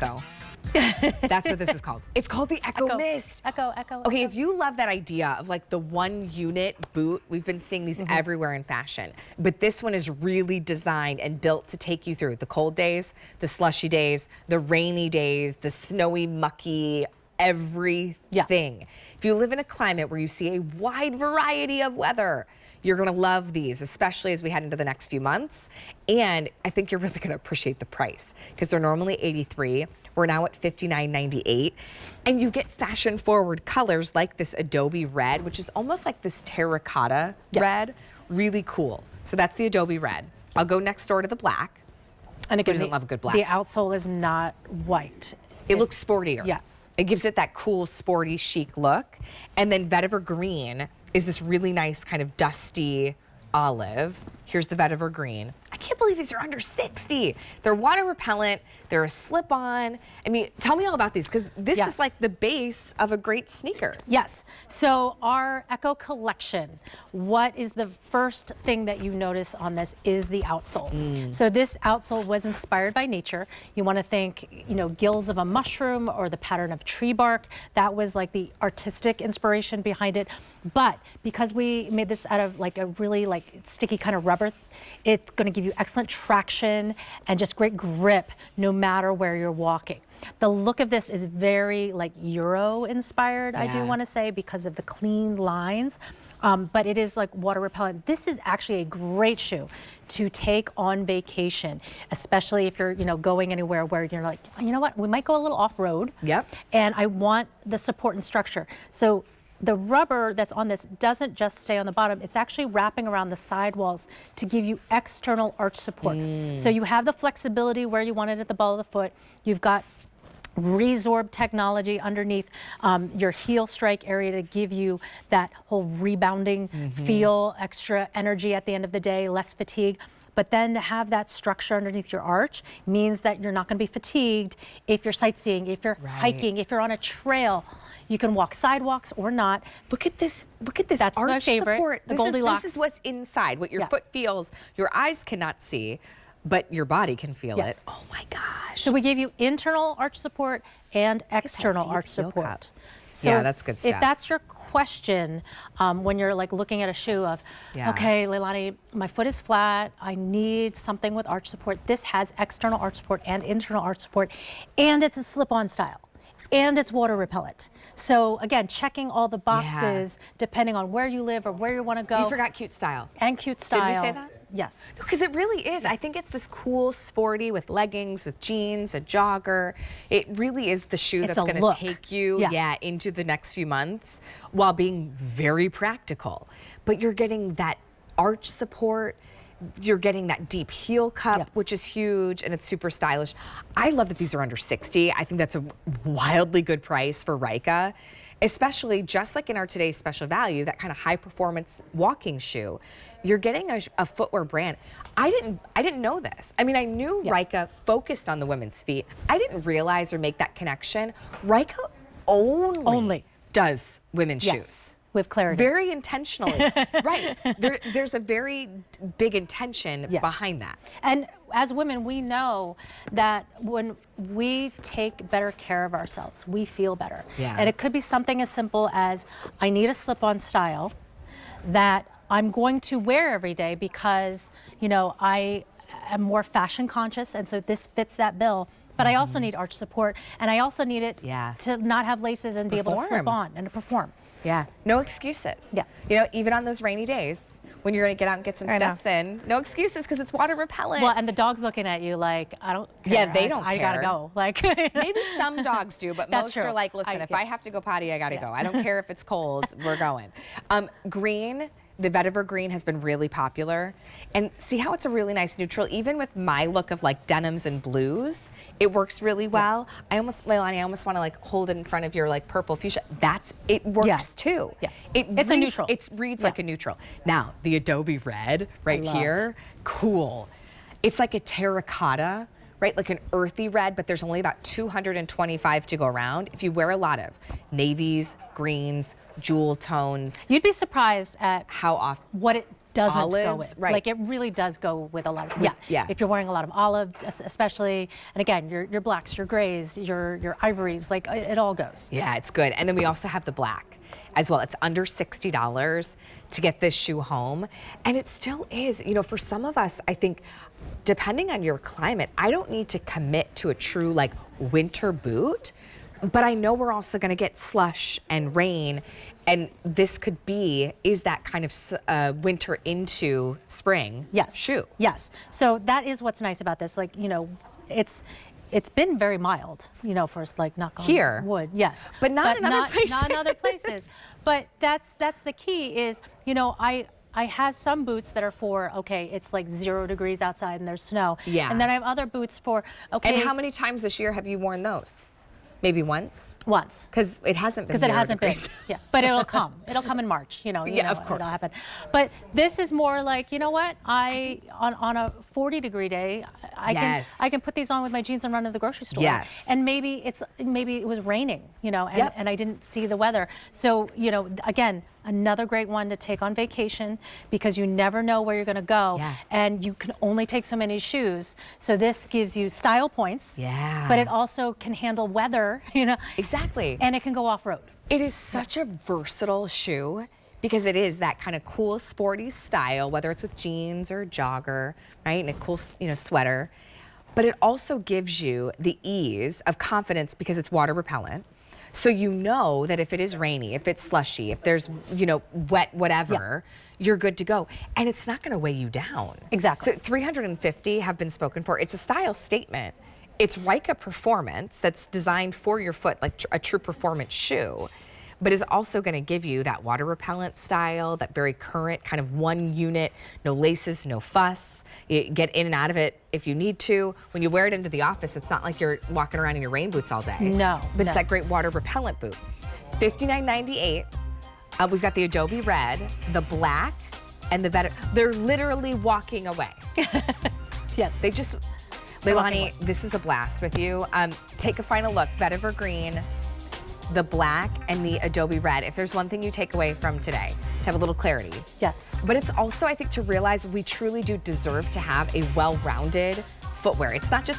Echo. That's what this is called. It's called the Echo Mist. Echo. Okay, if you love that idea of like the 1-unit boot, we've been seeing these everywhere in fashion. But this one is really designed and built to take you through the cold days, the slushy days, the rainy days, the snowy, mucky, everything. If you live in a climate where you see a wide variety of weather, you're gonna love these, especially as we head into the next few months. And I think you're really gonna appreciate the price because they're normally $83. We're now at $59.98. And you get fashion forward colors like this Adobe red, which is almost like this terracotta red. Really cool. So that's the Adobe red. I'll go next door to the black. And again, Who doesn't love a good black? The outsole is not white. It looks sportier. Yes. It gives it that cool, sporty, chic look. And then vetiver green is this really nice kind of dusty olive. Here's the vetiver green. I can't believe these are under 60. They're water repellent. They're a slip-on. I mean, tell me all about these because this is like the base of a great sneaker. Yes. So our Echo collection, what is the first thing that you notice on this is the outsole. So this outsole was inspired by nature. You want to think, you know, gills of a mushroom or the pattern of tree bark. That was like the artistic inspiration behind it. But because we made this out of like a really like sticky kind of rubber, it's going to give you excellent traction and just great grip no matter where you're walking. The look of this is very like Euro inspired, I do want to say, because of the clean lines. But it is like water repellent. This is actually a great shoe to take on vacation, especially if you're, you know, going anywhere where you're like, you know what, we might go a little off-road. Yep. And I want the support and structure. So the rubber that's on this doesn't just stay on the bottom, it's actually wrapping around the sidewalls to give you external arch support. So you have the flexibility where you want it at the ball of the foot. You've got resorb technology underneath your heel strike area to give you that whole rebounding feel, extra energy at the end of the day, less fatigue. But then to have that structure underneath your arch means that you're not going to be fatigued if you're sightseeing, if you're hiking, if you're on a trail. You can walk sidewalks or not. Look at this. Look at this That's arch my favorite, support. the Goldilocks. This is what's inside, what your foot feels. Your eyes cannot see, but your body can feel it. Oh my gosh. So we gave you internal arch support and external arch support. So yeah, that's good stuff. If that's your question, when you're like looking at a shoe of, okay, Leilani, my foot is flat, I need something with arch support. This has external arch support and internal arch support, and it's a slip-on style, and it's water repellent. So again, checking all the boxes depending on where you live or where you want to go. You forgot cute style. And cute style. Did we say that? Yes. Because it really is. I think it's this cool, sporty with leggings, with jeans, a jogger. It really is the shoe that's going to take you into the next few months while being very practical. But you're getting that arch support. You're getting that deep heel cup, which is huge, and it's super stylish. I love that these are under 60. I think that's a wildly good price for Ryka, especially just like in our today's special value, that kind of high performance walking shoe. You're getting a footwear brand. I didn't know this. I mean, I knew Ryka focused on the women's feet. I didn't realize or make that connection. Ryka only does women's shoes. With clarity. Very intentionally. Right. There's a very big intention behind that. And as women, we know that when we take better care of ourselves, we feel better. And it could be something as simple as, I need a slip-on style that I'm going to wear every day because, you know, I am more fashion conscious, and so this fits that bill. But I also need arch support, and I also need it to not have laces and be able to slip on and to perform. Yeah, no excuses. You know, even on those rainy days when you're gonna get out and get some steps in, no excuses because it's water repellent. Well, and the dog's looking at you like, I don't care. Yeah, they don't care. I gotta go. Like maybe some dogs do, but most are like, listen, if I have to go potty, I gotta go. I don't care if it's cold, we're going. Green. The vetiver green has been really popular. And see how it's a really nice neutral? Even with my look of like denims and blues, it works really well. Leilani, I almost want to like hold it in front of your like purple fuchsia. It works too. It's a neutral. It reads like a neutral. Now, the Adobe red right here, cool. It's like a terracotta, right? Like an earthy red, but there's only about 225 to go around. If you wear a lot of navies, greens, jewel tones. You'd be surprised at how often what it doesn't go olives, with. right. Like it really does go with a lot of, yeah. If you're wearing a lot of olive, especially, and again, your blacks, your grays, your ivories, like it all goes. Yeah, it's good. And then we also have the black as well. It's under $60 to get this shoe home. And it still is, you know, for some of us, I think, depending on your climate, I don't need to commit to a true like winter boot, but I know we're also gonna get slush and rain, and this could be, is that kind of winter into spring shoe. Yes, so that is what's nice about this. Like, you know, it's been very mild, you know, for like knock on wood, yes. But not in other places. Not in other places. But that's the key is, you know, I have some boots that are for, okay, it's like 0 degrees outside and there's snow. Yeah. And then I have other boots for, okay. And how many times this year have you worn those? Maybe once? Once. Because it hasn't been 0 degrees. Yeah, but it'll come. It'll come in March, you know. Of course. It'll happen. But this is more like, you know what? On a 40-degree day, I can put these on with my jeans and run to the grocery store. Yes. And maybe it was raining, you know, and I didn't see the weather. So, you know, again, another great one to take on vacation because you never know where you're going to go. Yeah. And you can only take so many shoes. So this gives you style points. Yeah. But it also can handle weather, you know. Exactly. And it can go off-road. It is such a versatile shoe because it is that kind of cool, sporty style, whether it's with jeans or a jogger, right? And a cool, you know, sweater. But it also gives you the ease of confidence because it's water repellent. So you know that if it is rainy, if it's slushy, if there's, you know, wet, whatever, you're good to go. And it's not going to weigh you down. Exactly. So 350 have been spoken for. It's a style statement. It's Ryka Performance that's designed for your foot, like a true performance shoe, but is also going to give you that water repellent style, that very current kind of one unit, no laces, no fuss. You get in and out of it if you need to. When you wear it into the office, it's not like you're walking around in your rain boots all day. No. But it's that great water repellent boot. $59.98. We've got the Adobe Red, the black, and the they're literally walking away. Yeah. They just, Leilani, this is a blast with you. Take a final look. Vetiver Green, the black, and the Adobe Red. If there's one thing you take away from today, to have a little clarity. Yes. But it's also, I think, to realize we truly do deserve to have a well-rounded footwear. It's not just